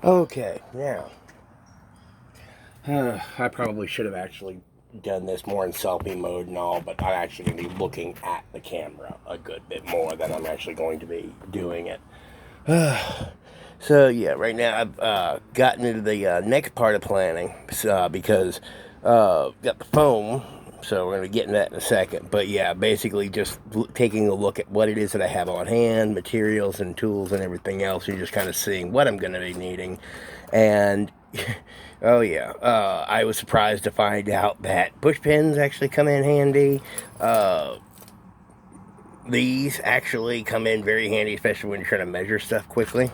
Okay, now, I probably should have actually done this more in selfie mode and all, but I'm actually going to be looking at the camera a good bit more than I'm actually going to be doing it. So yeah, right now I've gotten into the next part of planning because got the phone, so we're going to get into that in a second. But yeah, basically just taking a look at what it is that I have on hand, materials and tools and everything else, and just kind of seeing what I'm going to be needing. And oh yeah, I was surprised to find out that push pins actually come in handy. These actually come in very handy, especially when you're trying to measure stuff quickly.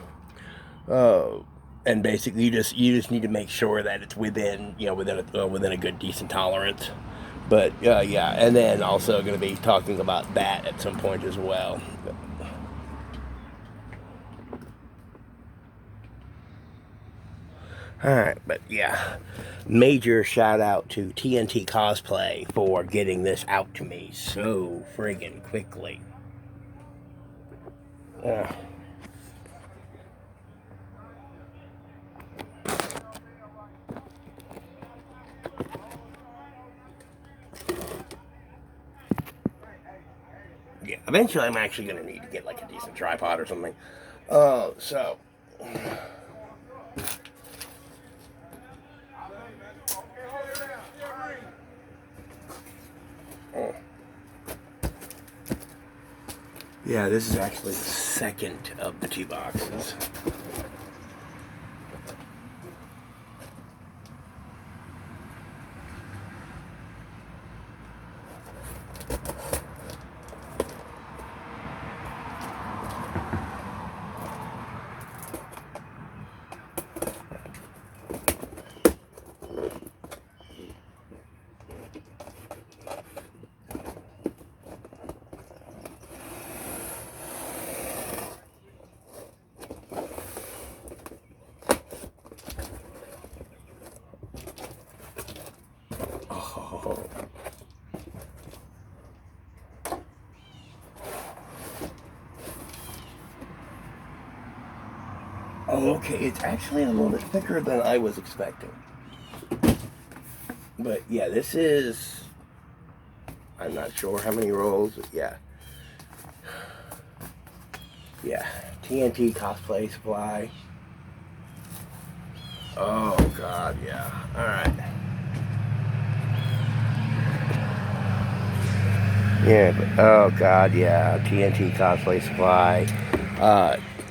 Uh, and basically, you just need to make sure that it's within within a good decent tolerance. But yeah, and then also going to be talking about that at some point as well. All right, but yeah, major shout out to TNT Cosplay for getting this out to me so friggin' quickly. Uh, yeah, eventually I'm actually going to need to get like a decent tripod or something. So yeah, this is actually the second of the two boxes. Oh. Oh, okay, it's actually a little bit thicker than I was expecting. But yeah, this is, I'm not sure how many rolls. Yeah. Yeah. TNT Cosplay Supply. Oh, God, yeah. Alright. Yeah, but, oh, God, yeah. TNT Cosplay Supply.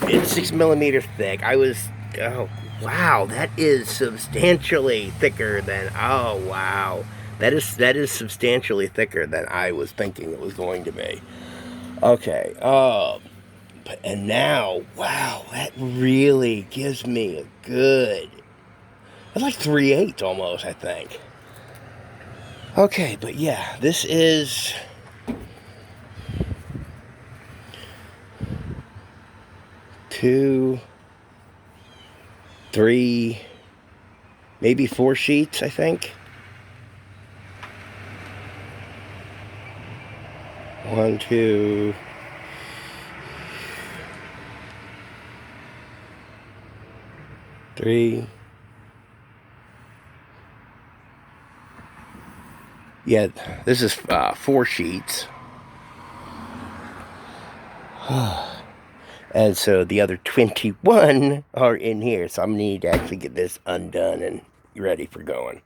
It's 6 millimeters thick. Oh, wow, that is substantially thicker than, oh, wow. That is substantially thicker than I was thinking it was going to be. Okay. And now, wow, that really gives me a good. It's like 3/8 almost, I think. Okay, but yeah, this is 2, 3, maybe 4 sheets, I think. 1, 2, 3. Yeah, this is 4 sheets. And so the other 21 are in here. So I'm going to need to actually get this undone and ready for going.